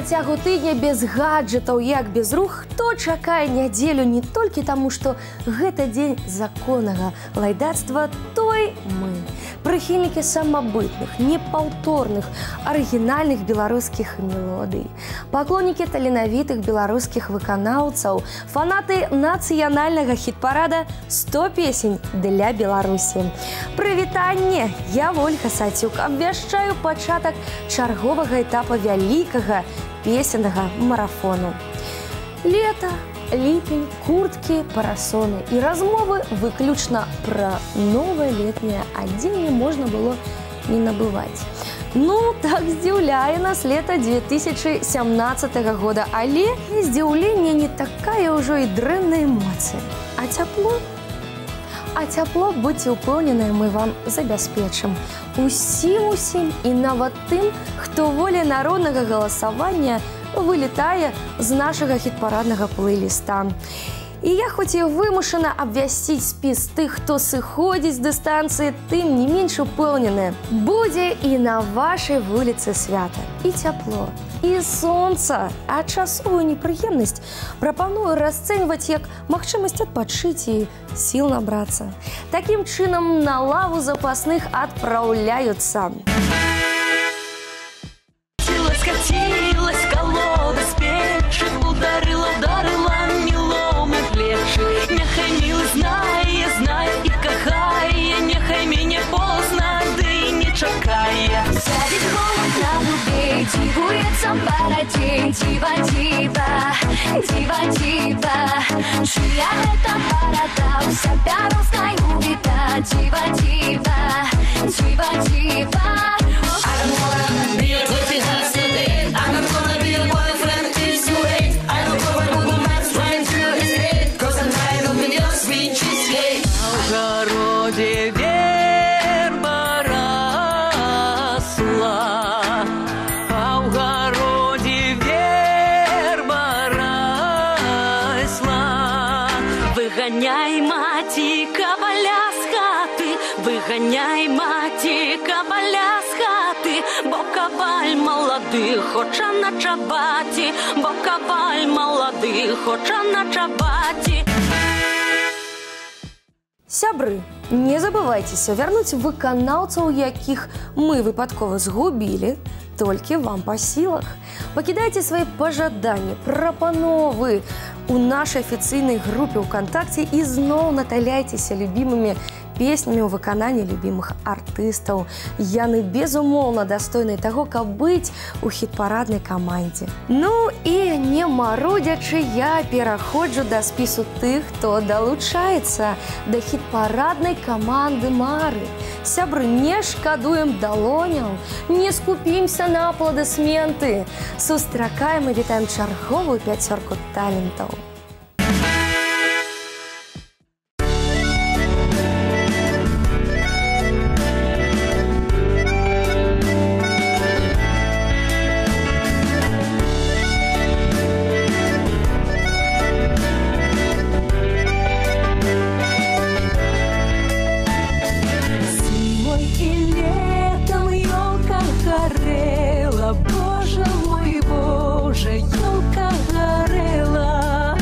працягу тыдня без гаджетаў, як без рух, хто чакае нядзелю не толькі таму, што гэта дзень законнага лайдацтва, той мы. Прыхільнікі самабытных, непаўторных, арыгінальных беларускіх мелодый, паклоннікі таленавітых беларускіх выканаўцаў, фанаты нацыянальнага хіт-парада «100 песень для Беларусі». Прывітанне! Я Ольга Сацюк абвяшчаю пачатак чарговага этапа вялікага песеннага марафону. Лето, ліпень, курткі, парасоны і размовы выключна пра новае летняе адзенне можна было не набываць. Ну, так здзіўляе нас лета 2017 года, але здзіўленне не такая ўжо і дрэнная эмоцыя. А цяпло? А цяпло, будьце ўпэўненыя, мы вам забяспечым. Усім і нават тым, хто воля народнага галасавання вылетае з нашага хіт-параднага плейліста. І я хоць і вымушана абвясціць спіс тых, хто сыходзіць з дыстанцыі, тым не менш упэўнены. Будзе і на вашай вуліцы свята. І цяпло, і сонца. А часовую непрыемнасць прапаную расцэньваць як магчымасць адпачыць і сіл набрацца. Такім чынам на лаву запасных адпраўляюцца. Скатилась колода с печи, ударила милом у плечи. Нехай милый знає і кохає, нехай мене поздно, да і не чекає. Сядет голод на дубе, дивуется бородень, дива, чья это борода, у себя русской увита, дива. I don't wanna be a good husband, I don't wanna be a boyfriend if you hate. I don't wanna Google Maps trying to escape, cause I'm tired of your sweet cheesecake. В огороде верба росла, а в огороде верба росла. Выгоняй, мати, кабаля с хаты, выгоняй, мати, кабаля с хаты, бо кабаль молодий хоча на чабаті, бо кабаль молодий хоча на чабаті. Сябры, не забывайцеся вярнуць выканаўцаў, якіх мы выпадкова згубілі, толькі вам па сілах. Пакідайце свае пажаданні, прапановы у нашай афіцыйнай групе ВКонтакце і зноў наталяйцеся любімымі песнямі ў выкананні любімых артыстаў. Яны безумоўна дастойныя таго, каб быць у хіт-параднай камандзе. Ну і не марудзячы, я пераходжу да спісу тых, хто далучаецца да хіт-параднай каманды Мары. Сябры, не шкадуем далоняў, не скупімся на апладысменты. Сустракаем і вітаем чарговую пяцёрку талентаў. Боже мой, Боже, елка горела.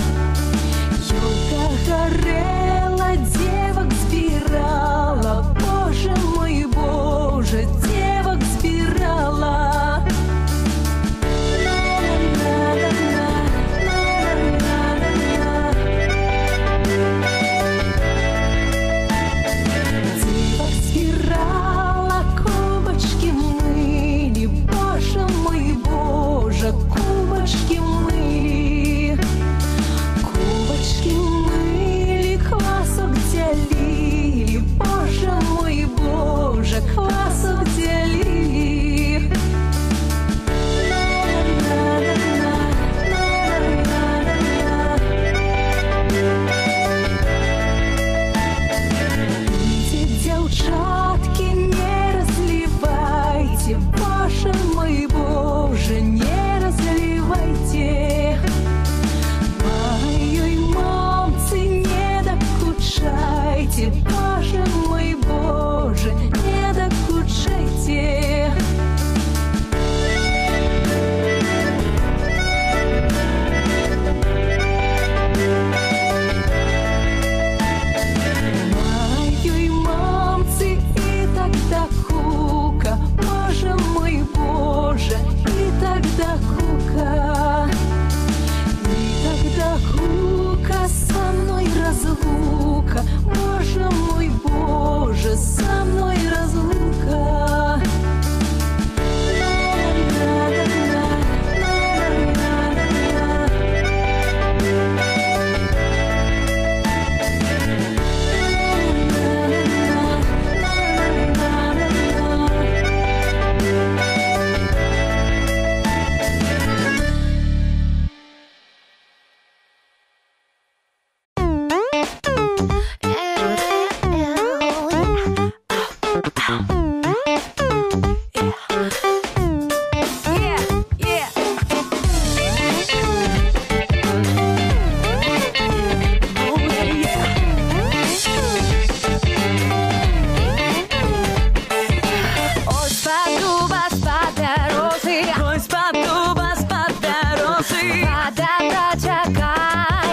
вода протекает.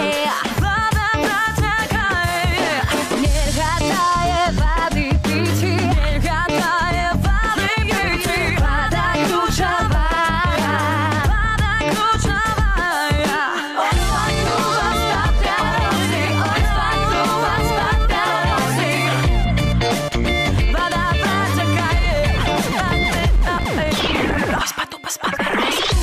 Вода протекает. Нельзя тая воды пить. Нельзя тая воды пить. Вода ключевая. Вода ключевая. Ой, спаду вас под дороги. Ой, спаду вас под дороги. Вода протекает. Ой, спаду вас под дороги.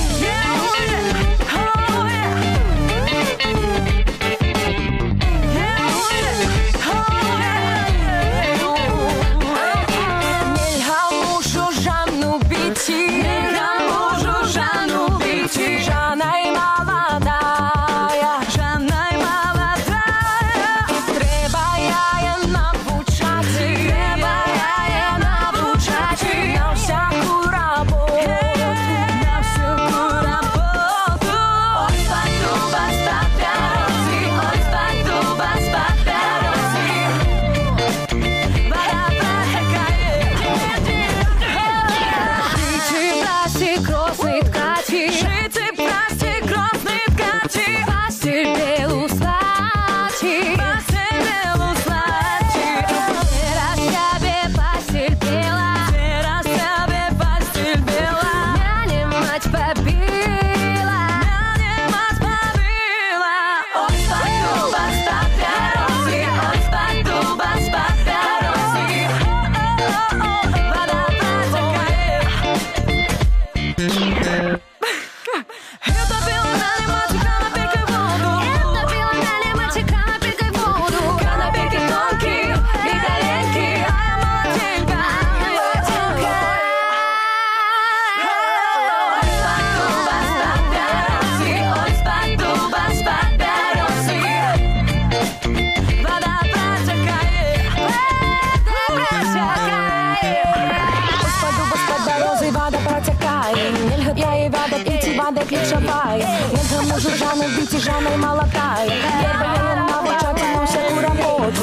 Вода ключевая. Этому жужжану бить и жаной молотая. Первая навучаться на всякую работу.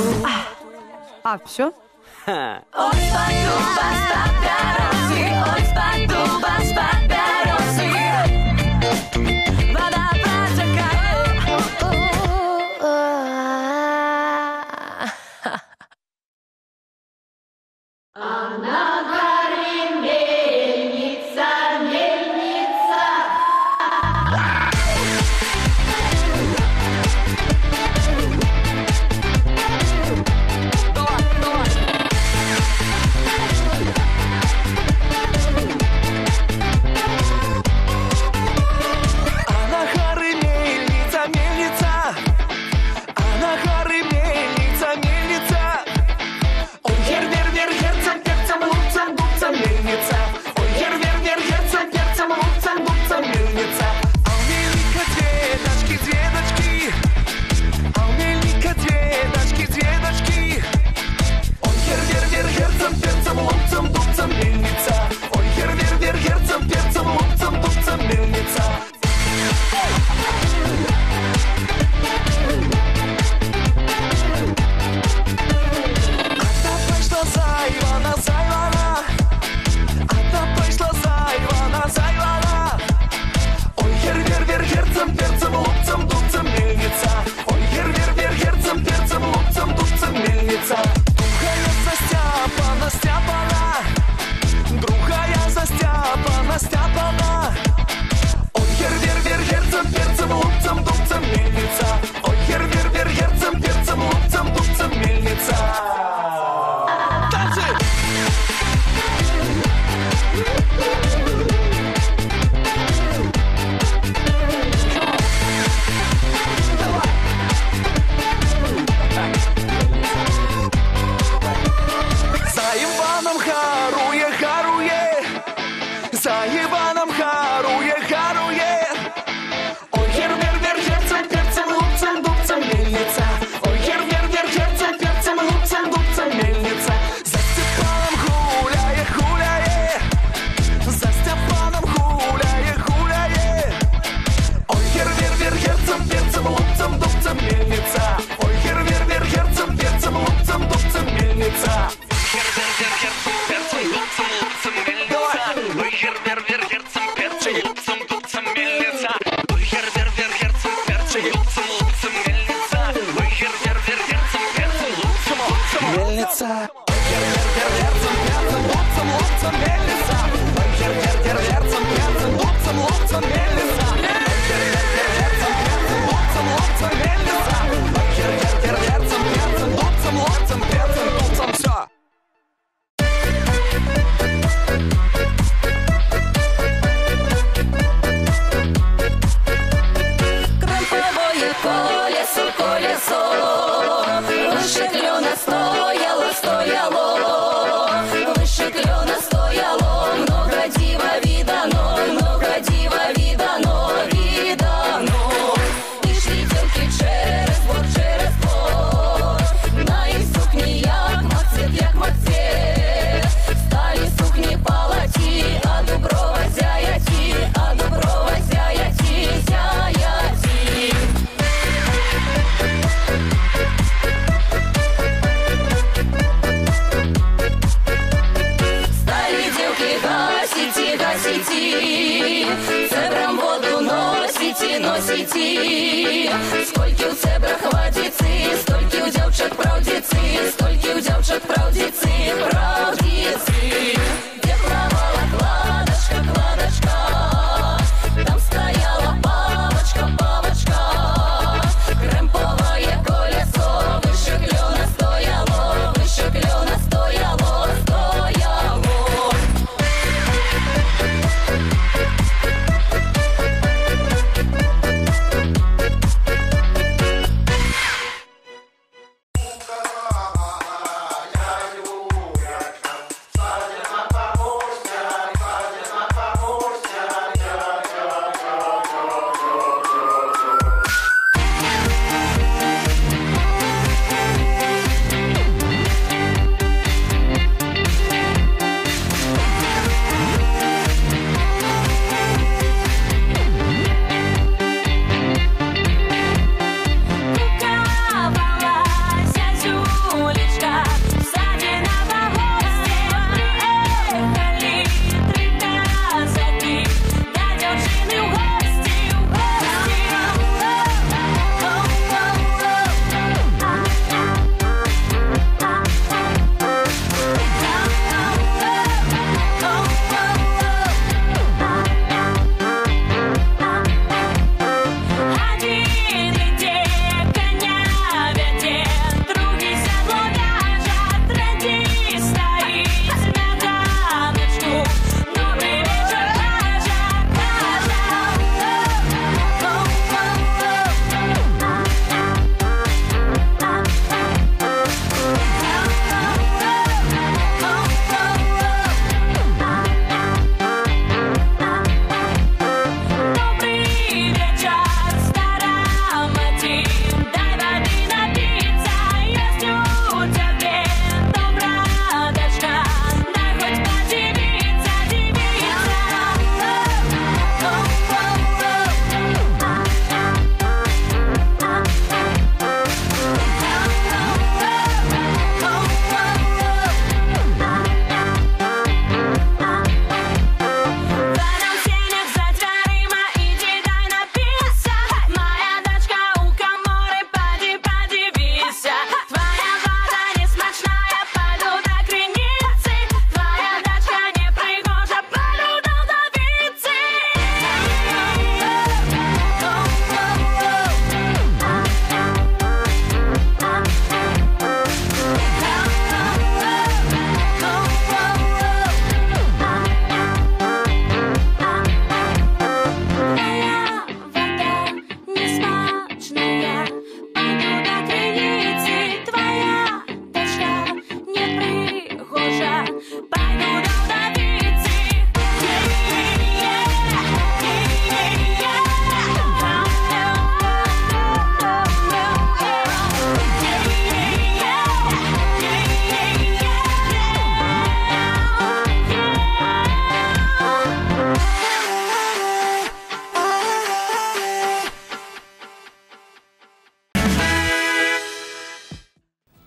Все? Ой, спаду вас под дороги. Ой, спаду вас под дороги. Вода протекает. Она горит, мельница, мельница. лупцам мельница. Ой, дерцем, перцем, лупцам, лупцам мельница. Ой, дерцем, перцем, лупцам, лупцам мельница. Ой, дерцем, перцем, лупцам, лупцам, перцем, лупцам, все. Крамповое колесо, колесо, выше клена стояло, стояло, выше клена стояло, много дива видано, много дива видано, видано. І шлітівки через двор, на їх сукні як макцет, сталі сукні палаті, а дуброва зяяті, а дуброва зяяті, зяяті. Стали девки гасите, гасите, цебрам воду носите, носите. Скольки у цебра хватицы, стольки у девчат правдицы, стольки у девчат правдицы, правдицы. Где плавала кладочка, кладочка, там стояла палочка, палочка. Кремповое колесо, выше клена стояло, выше клена стояло, стояло.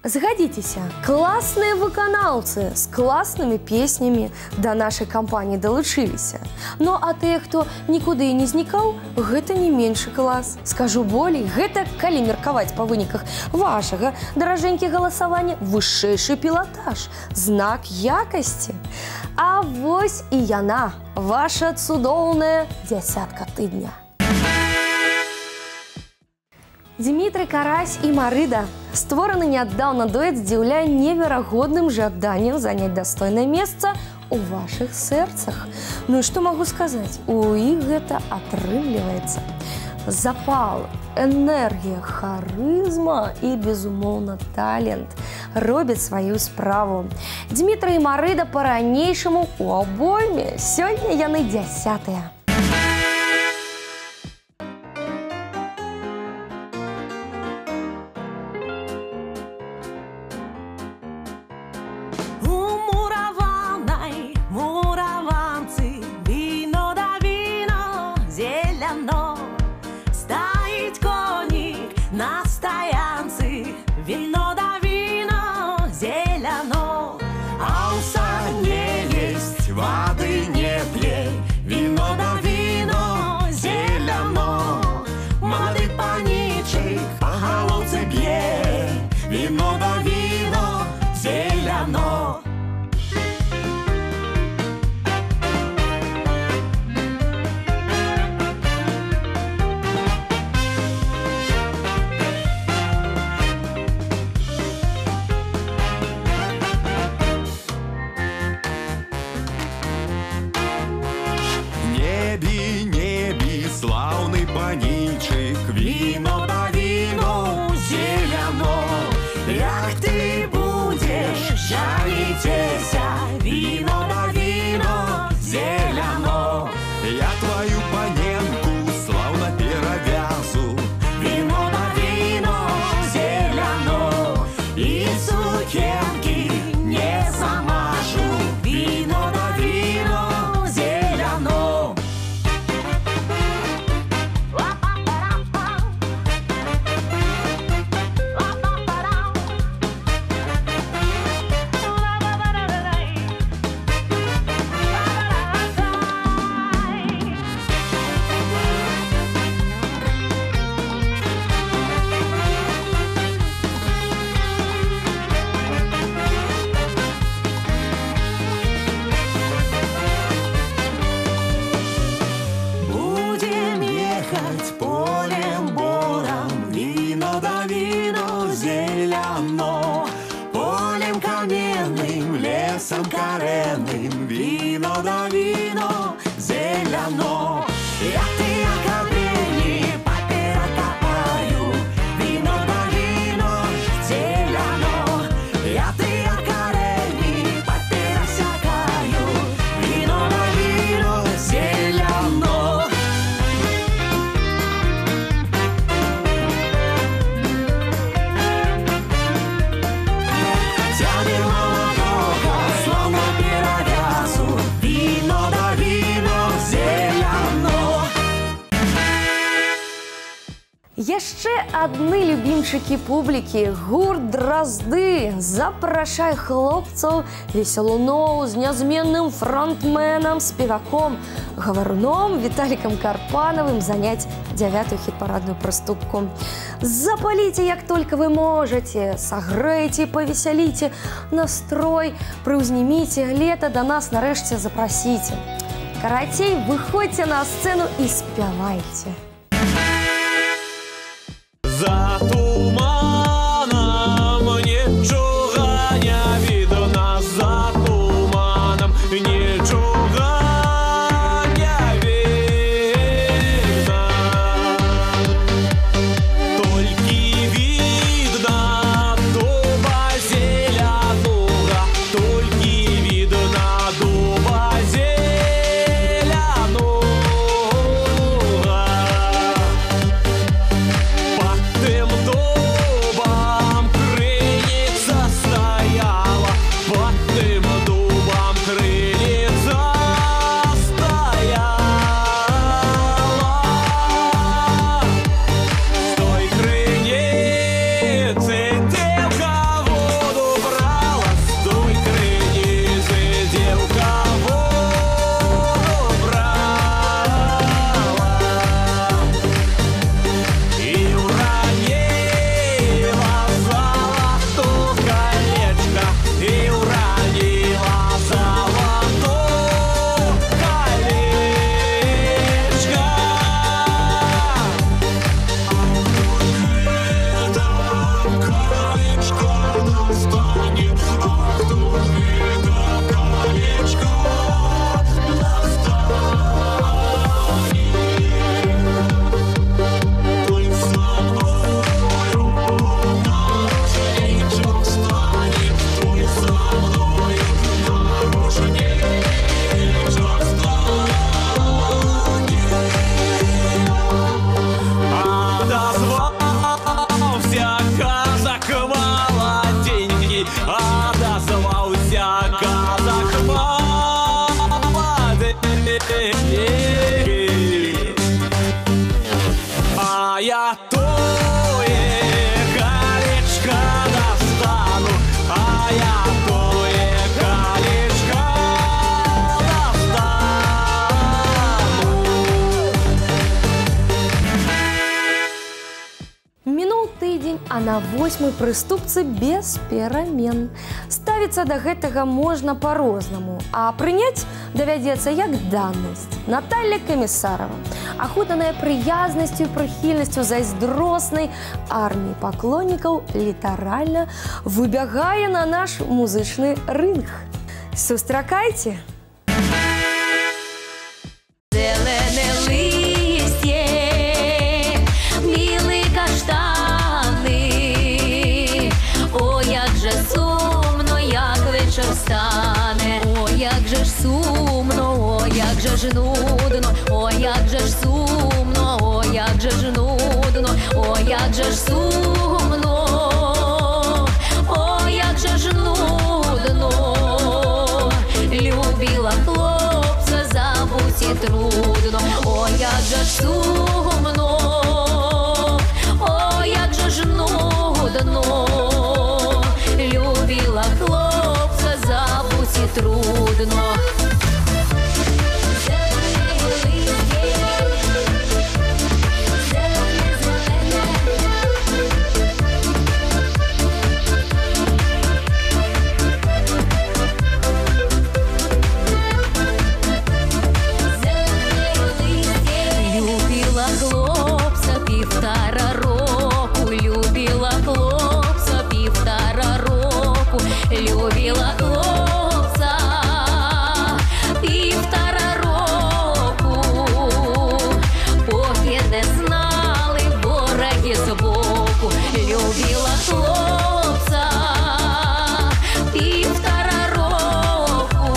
Згадзіцеся, класныя выканаўцы з класнымі песнямі да нашай кампаніі далучыліся. Ну а тыя, хто нікуды і не знікаў, гэта не меншы клас. Скажу болей, гэта, калі меркаваць па выніках вашага, даражэнькі, галасавання, вышэйшы пілатаж, знак якасці. А вось і яна, ваша цудоўная дзясятка тыдня. Дмітрый Карась і Марыда. Створаны нядаўна дуэт здзіўляе неверагодным жаданнем заняць дастойнае месца у вашых сэрцах. Ну і што магу сказаць? У іх гэта атрымліваецца. Запал, энергія, харызма і, безумоўна, талент робяць сваю справу. Дмітрый і Марыда па-ранейшаму у абойме. Сёння яны 10-тыя. Яшчэ адны любімчыкі публікі, гурт «Дразды» запрашае хлопцаў, весялуноў з нязменным фронтменам, спеваком, гаваруном Віталікам Карпанавым заняць 9-ю хіт-парадную прыступку. Запаліце, як толькі вы можаце, сагрэйце, павесяліце настрой, прыўзніміце, лета да нас нарэшце запрасіце. Карацей, выходзьце на сцэну і спявайце. За туманом нічога не видно, за туманом нічога не видно. Толькі видно дуба зеленого, толькі видно дуба зеленого. Тем, кто Мінуў тыдзень, а на 8-й прыступцы без перамен. Ставіцца да гэтага можна па-рознаму, а прыняць давядзецца як даннасць. Наталья Камісарова, ахутаная прыязнасцю і прыхільнасцю зайздроснай арміі паклоннікаў, літаральна выбягае на наш музычны рынг. Сустракайце! Зелене листє, білі каштани. О, як же сумно, як вечір стане. О, як же ж сумно, о, як же ж нудно. О, як же ж сумно, о, як же ж нудно. О, як же ж сумно, о, як же ж нудно. Любила хлопця, забудь і трудно. О, як же ж сумно, о, як же ж нудно. Любила хлопця, забудь і трудно. Любила хлопця півтора року, поки не знали вороги збоку. Любила хлопця півтора року,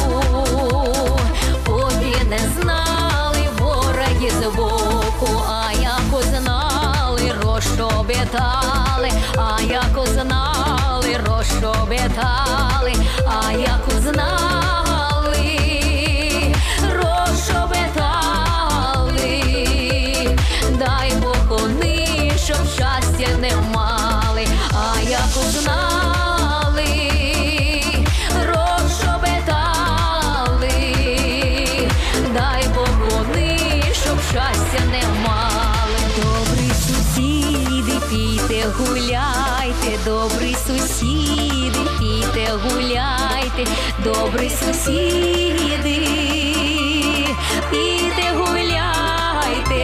поки не знали вороги збоку. А як узнали, розшобітали, а як узнали, розшобітали, а як узнали, розшобітали. Дай Бог вони, щоб щастя не мали, а як узнали, розшобітали. Дай Бог вони, щоб щастя не мали. Добрі сусіди, пійте, гуляйте, добрі сусіди, пійте, гуляйте, добрі сусіди, пійте, гуляйте.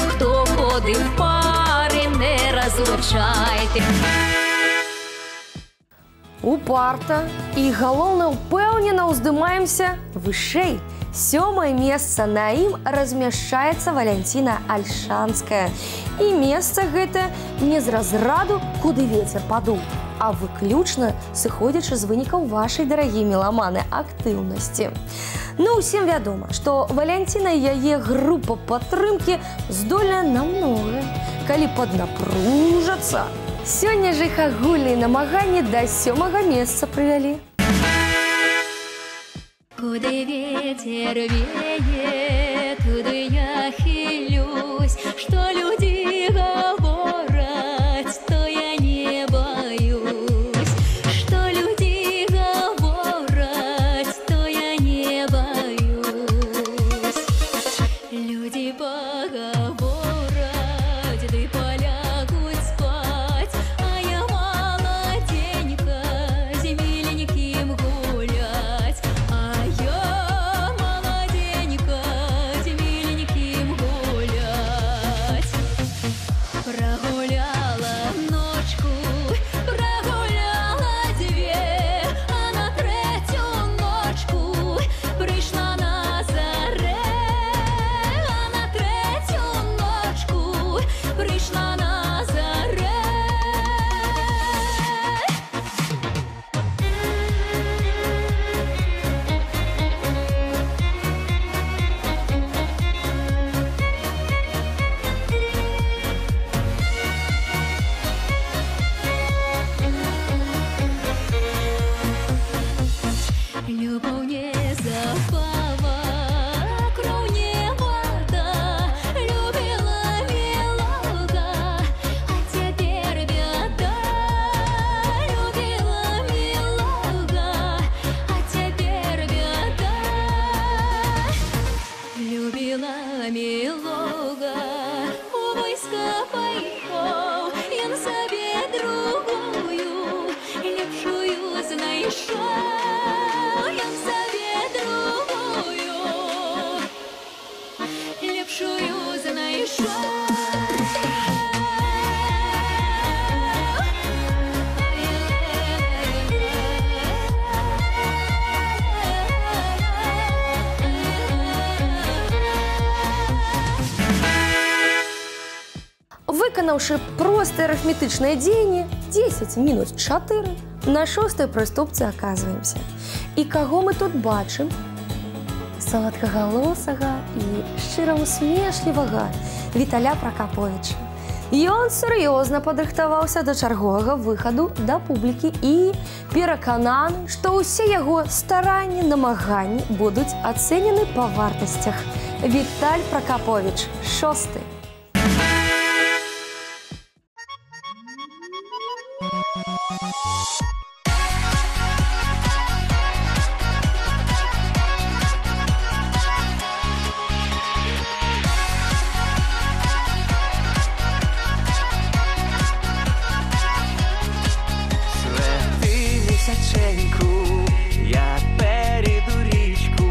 Хто ходив в пари, не розлучайте. Упарта і, галоўна, упэўнена ўздымаемся вышэй. 7-е месца, на ім размяшчаецца Валянціна Альшанская. І месца гэта не з разраду «Куды вецер падуў», а выключна сыходзячы з вынікаў вашай, дарагія меламаны, актыўнасці. Ну, усім вядома, што Валянціна і яе група падтрымкі здольная на многае, калі паднапружацца. Сёння ж іх агульныя намаганні да 7-го месца прывялі. Куды ветер веет, туды я хилюсь, что люди говорят, то я не боюсь. Что люди говорят, то я не боюсь. Люди поговорят, да и полягут спать, а я молоденька, миленьким гулять. Выканаўшы простае арыфметычнае дзеянне 10 мінус 4, на 6-й прыступцы аказваемся. І каго мы тут бачым? Саладкагалосага і шчыра усмешлівага Віталя Пракаповіча. Ён сур'ёзна падрыхтаваўся да чарговага выхаду да публікі і перакананы, што ўсе яго старанні, намаганні будуць ацэнены па вартасцях. Віталь Пракаповіч, 6. Я перейду річку,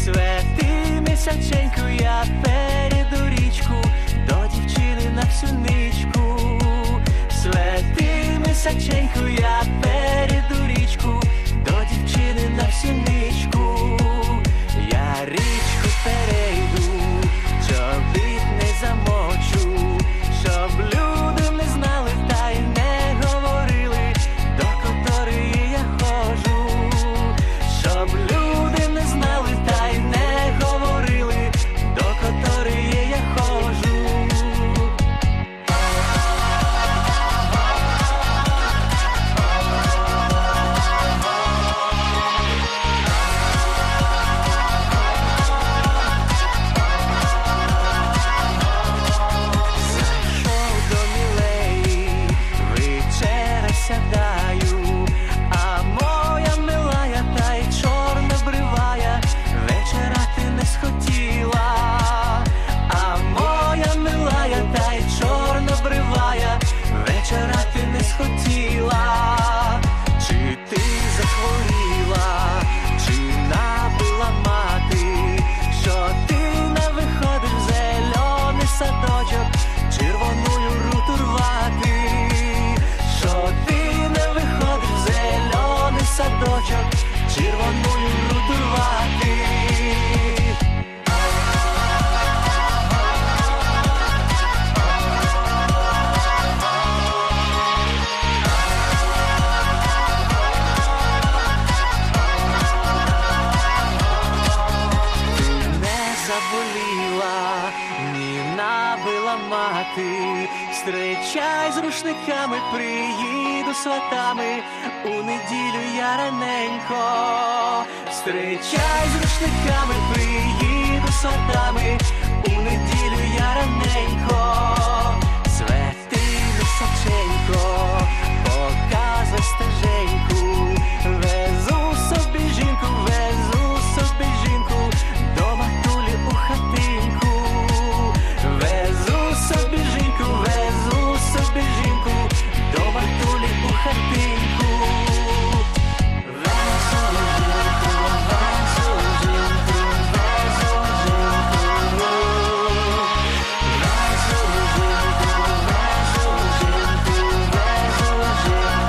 свети місяченьку, я перейду річку, до дівчини на всю ничку. Свети місяченьку, я перейду річку, до дівчини на всю ничку. Я річку перейду, чобіт не замочу, щоб люди не знали та й не говорили, до котрої я ходжу. Щоб люди не знали та й не говорили, до котрої я ходжу. Зайшов до мілеї, вечеря сядаю, а моя милая та й чорна бривая вечеряти не схотіла. А моя милая та й чорна бривая вечеряти не схотіла. Чи ти захворіла, чи набила мати, що ти не виходиш в зелений садочок, червоною руту рвати? Що ти не виходиш в зелений садочок, червоною руту рвати? Не заболіла, ні набила мати, зустрічай з рушниками, приїду сватами, у неділю я раненько. Зустрічай з рушниками, приїду сватами, у неділю я раненько. Свети височенько, показуй стеженьку, везу собі жінку, везу собі жінку, до матулі у хатинку. Везу собі жінку, везу собі жінку, до матулі у хатинку. Везу жінку, везу жінку, везу жінку. Везу жінку, везу жінку, везу жінку.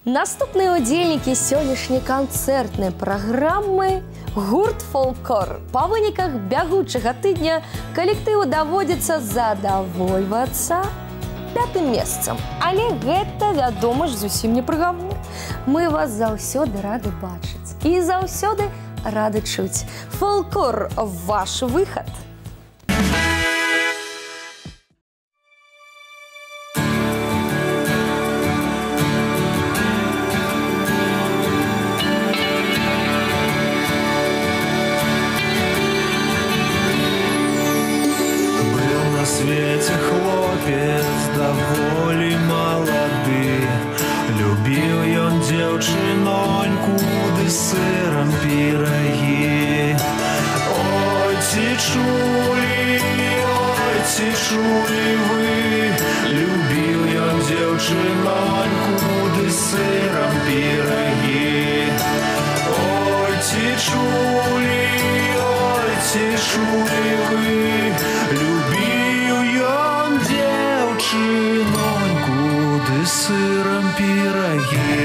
Наступныя удзельнікі сённяшняй канцэртнай праграмы гурт «Фолклор». Па выніках бягучага тыдня калектыву даводзіцца задавольвацца 5-м месцам. Але гэта, вядома ж, зусім не прыгавор. Мы вас заўсёды рады бачыць і заўсёды рады чуць. «Фолклор» – ваш выхад. На свете хлопец даволі малады, любіў ён дзяўчыноньку ды сырам пірагі. Ой, ці чулі вы, любіў ён дзяўчыноньку ды сырам пірагі. Ой, ці чулі вы, любіў ён дзяўчыноньку ды сырам пірагі.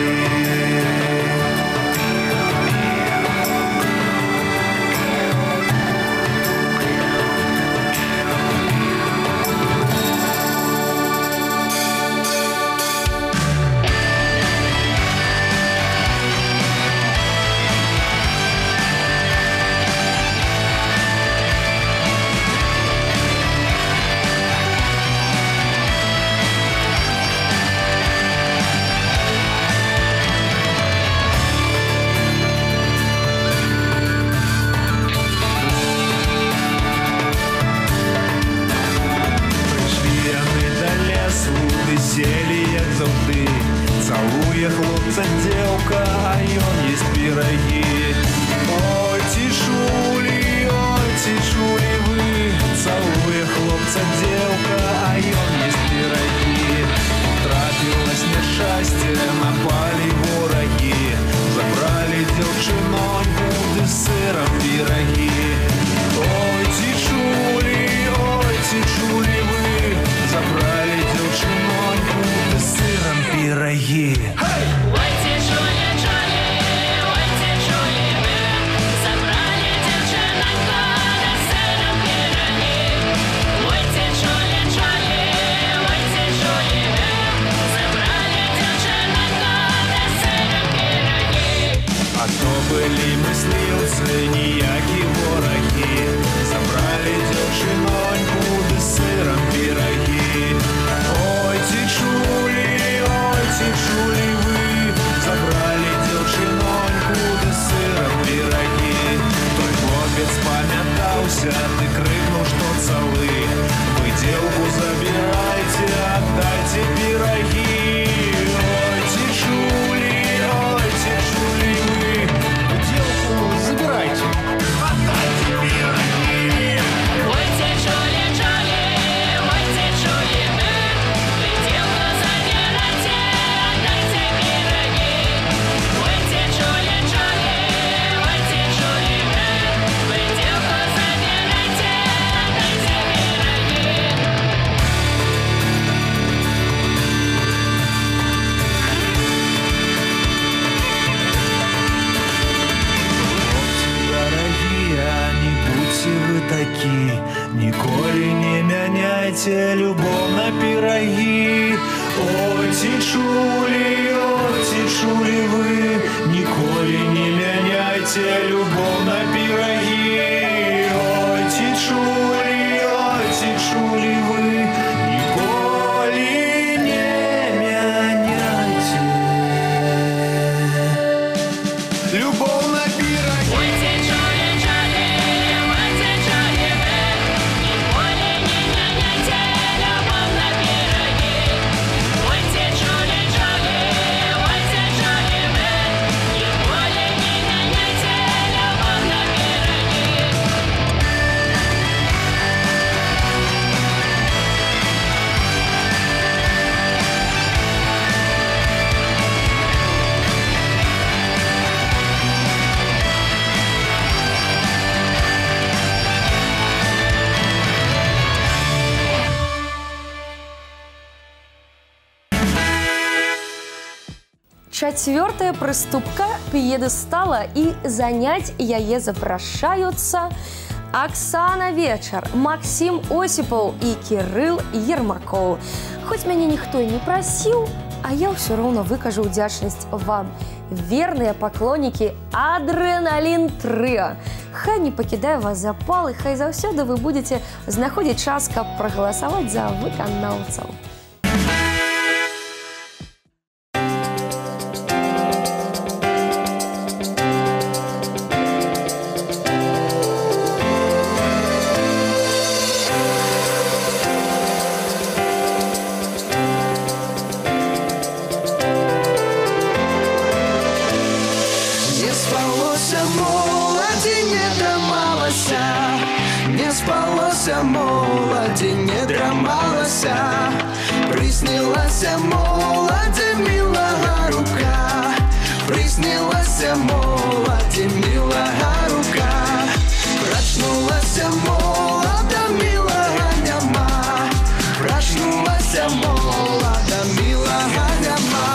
да с сыром пироги. Ой, тичули вы, забрали девчонку, да с сыром пироги. А то были мисливці, ніякі вороги, забрали дівчиноньку, да з сиром пироги. Ой, тичули ви, забрали дівчиноньку, да з сиром пироги. Той хлопець пам'ятався, ти крикнув, що цали. Ви девку забирайте, отдайте пироги. Ой, тичули вы, девку забирайте, отдайте пироги. Ой, тичули, ой, тичули вы, девку забирайте, отдайте пироги. Ой, тичули, ой, тичули вы, девку забирайте, отдайте пироги. Дорогие, не будьте вы таки, ніколи не мяняйте любовь на пироги. Ой, тичули вы, ніколи не мяняйте любовь на пироги. Ой, тичули вы, ніколи не мяняйте любовь на пироги. Ой, тичули, ой, тичули вы, николи не меняйте любовь на пироги. Ой, тичули, ой, тичули вы, николи не меняйте любовь на пироги. Четвертая прыступка п'едэстала і занять яе запрашаюцца Оксана Вечар, Максим Осипов і Кирилл Ермаков. Хоць мяне ніхто і не прасіў, а я ўсё роўна выкажу ўдзячнасць вам, верныя паклонікі Адреналін Трыа. Хай не пакідае вас запал, і хай заўсёды вы будзеце знаходзіць час, каб прагаласаваць за выканаўцаў. Не спалося моладзі, не драмалася, не спалося моладзі, не драмалася. Прыснілася моладзі мілага рука, прыснілася моладзі мілага рука. Прачнулася молада, мілага няма, прачнулася молада, мілага няма.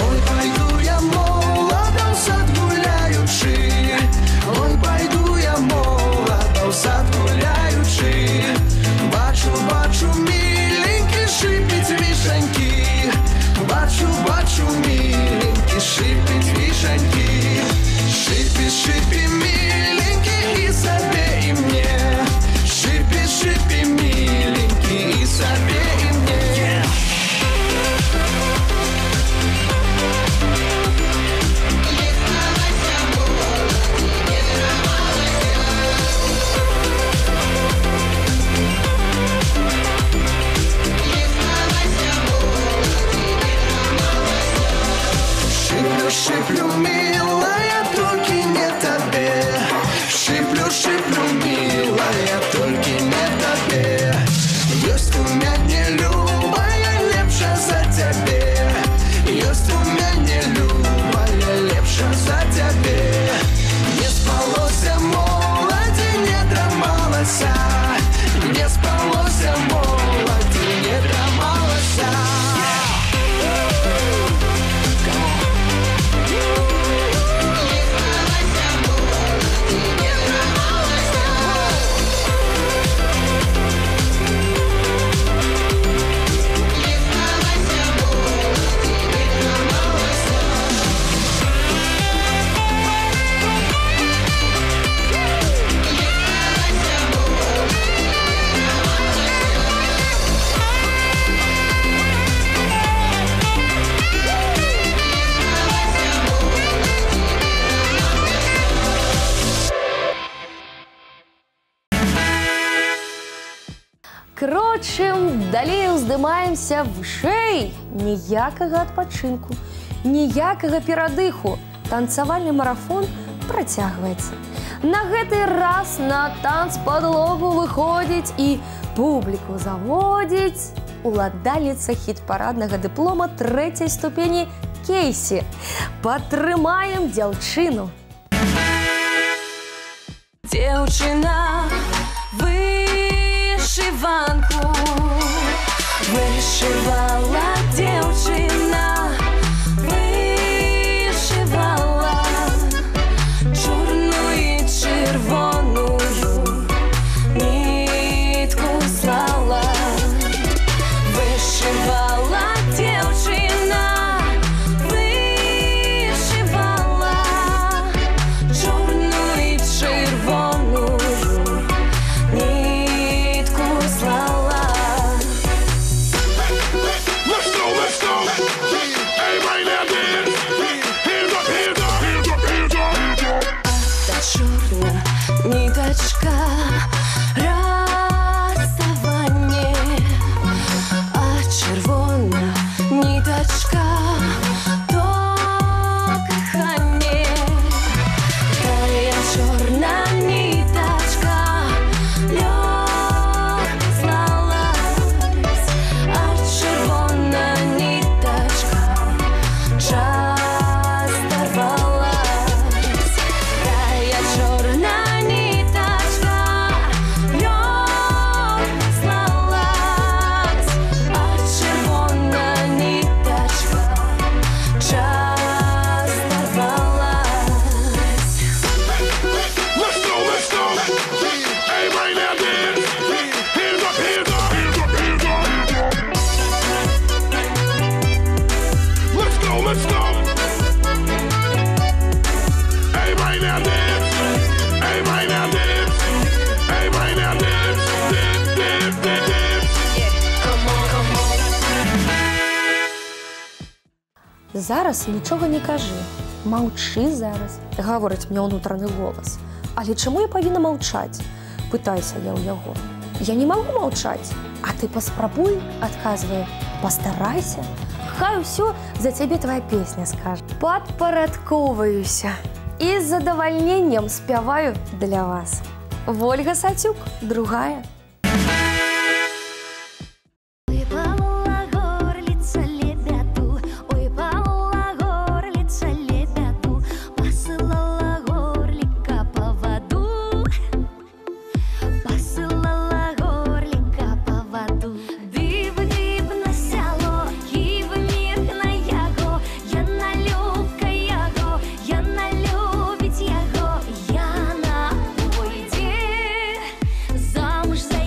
Ой, шиплю, милая, только не тебе. Шиплю, милая, только не тебе. Есть у меня нелюбая лепша за тебе. Есть у меня нелюбая лепша за тебе. Не спалося молоді, не драмалася. Не спалося молоді, не драмалася. Крочым, далей уздымаемся вышэй. Ніякага адпачынку, ніякага перадыху. Танцавальны марафон працягваецца. На гэты раз на танцпадлогу выходзіць і публіку заводзіць уладальніца хіт-параднага дыплома 3-й ступені Кейсі. Падтрымаем дзяўчыну. Дзяўчына, вышиванку вышивала дзяўчына, вышивала чорную і чырвоную нітку слала. Вышивала дзяўчына, вышивала чорную і чырвоную нитку слала. Let's go. Everybody now dance. Hands up, hands up, hands up, hands up, hands up. Та чорна ниточка розставання, а червона ниточка то кохання. Тая чорна ниточка льод злалась, а червона ниточка час дорвалась. Тая чорна ниточка льод злалась, а червона ниточка час дорвалась. Let's go. Everybody now dance. Hands up, hands up, hands up, hands up, hands up. Let's go. Everybody now dance. Everybody now dance. Everybody now dance. Dance, dance, dance. Come on. Зараз нічога не кажы. Маўчы зараз, гаворыць мне ўнутраны голас. Але чаму я павінна маўчаць? Пытаюся я ў яго. Я не магу маўчаць. А ты паспрабуй, адказвае. Пастарайся. Хай усё за цябе твоя песня скажа. Падпарадкоўваюся. І з задавальненнем спяваю для вас. Вольга Сацюк, другая. Ой, пала горлица лебяду, ой, пала горлица лебяду, посылала горлика по воду, посылала горлика по воду. Див на сяло, і в міг на яго, я налюбка яго, я налюбить яго, я на пойде замуж за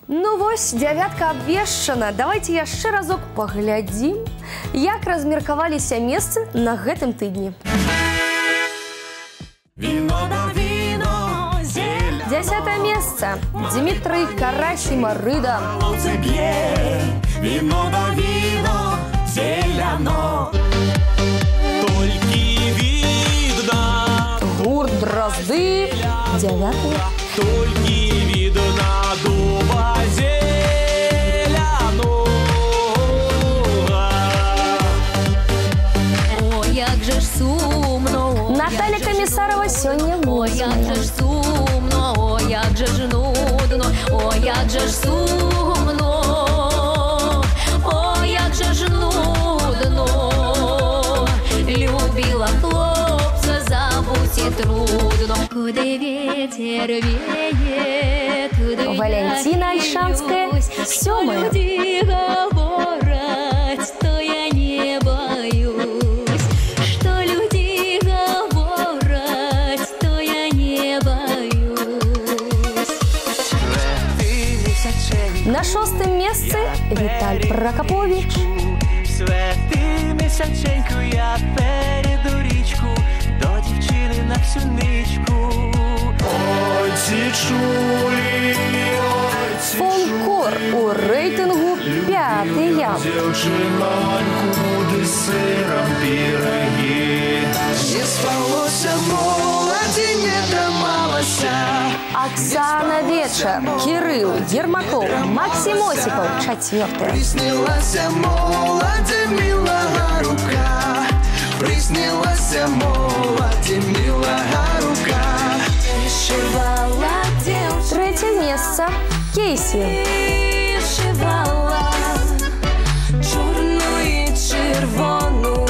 Ну вось, дзявятка абвешчана. Давайте яшчэ разок паглядзім, як размеркаваліся месцы на гэтым тыдні. Вино да вино, зеля 10-е месца. Дмитрий Карасимарыда. Вино да вино, зеляно. Толькі видно, Гурт Дрозды. 9-е. толькі видно дуба зеляного. Ой, як же ж сумно. Наталья Комиссарова сёння Ой, як же ж сумно, ой, як же ж нудно, ой, як же ж сумно, ой, як же ж нудно. Любила хлопца, забудь и трудно. Куди ветер веет, туди Валентина Альшанская, сёмая. Люди говорят, то я не боюсь. Что люди говорят, то я не боюсь. На 6-м месцы Виталь Прокопович. Свети місяченьку, я перейду річку до дівчини на всю ничку. Ой, ці чулі, ой, ці Фонкор у рейтингу 5-я. дівчиноньку, де сиром пироги. Не спалося молоді, не трималося. Оксана Вечер, Кирилл Ермаков, Максим Осипов, 4-е. Приснилася молоді, милая рука. Приснилася молоді, милая рука. Вышивала девушка, 3-е место Кейси. вышивала чорну і червоную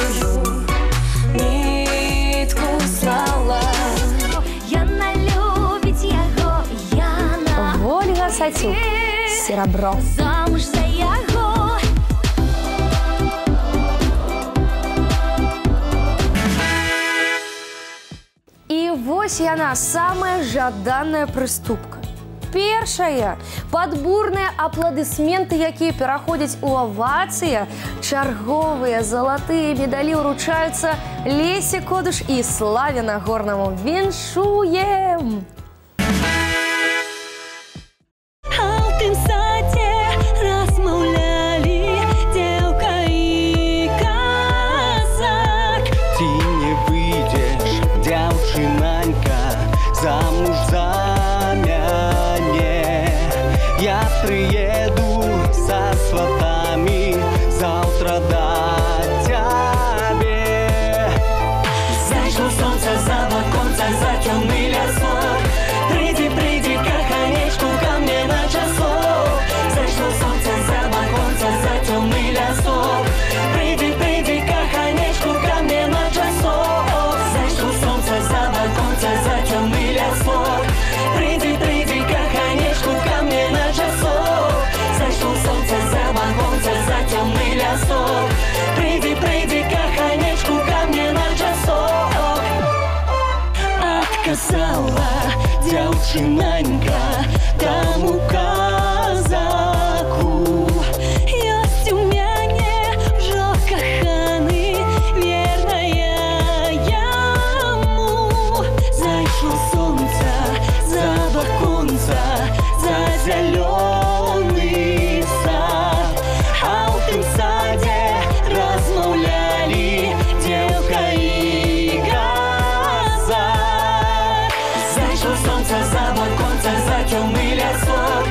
нитку слала. Яна любить його, Яна Ольга Сатюк, Серебро. замуж за його. І вось яна, самая жаданая прыступка. Першая, пад бурныя апладысменты, якія пераходзяць у авацыі, чарговыя залатыя медалі ўручаюцца Лесе Кодуш і Славе Нагорнаму. Віншуем! А ў тым садзе размаўлялі дзеўка і казак. Ти не выйдешь, дзяўчынанька, замуж за мяне. Я приеду со сватами завтра до тебе. Зайшло солнце за оконце, за темный лесок. Приди, приди, каханечку, ко мне на часок. Зайшло солнце за оконце, за темный лесок. Приди, приди, каханечку, ко мне на часок. Зайшло солнце за оконце, за темный лесок. Приди, приди, каханечку, ко мне на часок. Зайшло солнце за оконце, за темный лесок. Приди, приди, каханечку, ко мне на часок. Отказала дзяўчынанька таму казаку. Ёсць у мяне ўжо каханы, верная яму. Зайшло солнце за оконца, за зялёны сад. А ў тым садзе размаўлялі дзеўка і казак. Зайшло солнце за оконца, за тёмны лясок.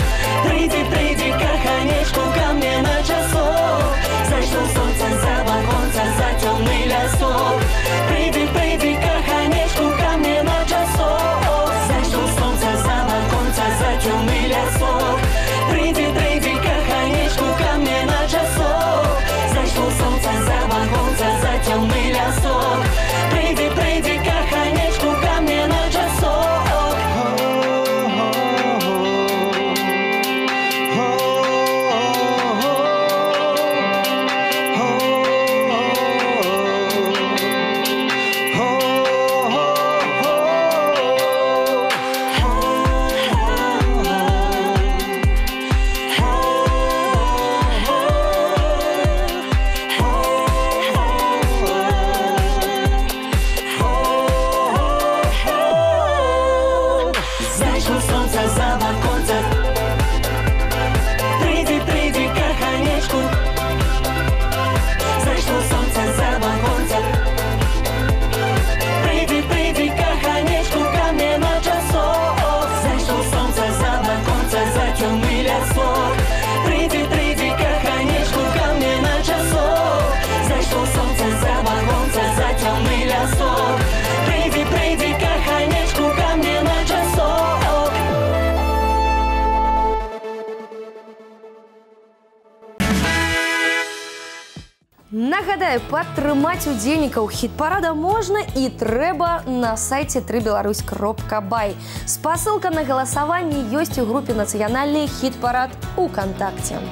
Нагадаю, падтрымаць удзельнікаў хіт-парада можна і трэба на сайце 3беларусь.бай. Спасылка на галасаванне ёсць у групе «Нацыянальны хіт-парад» УКонтакце.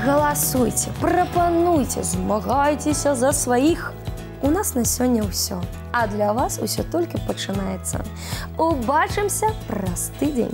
Галасуйце, прапануйце, змагайцеся за сваіх. У нас на сёння ўсё, а для вас усё толькі пачынаецца. Убачымся праз тыдзень.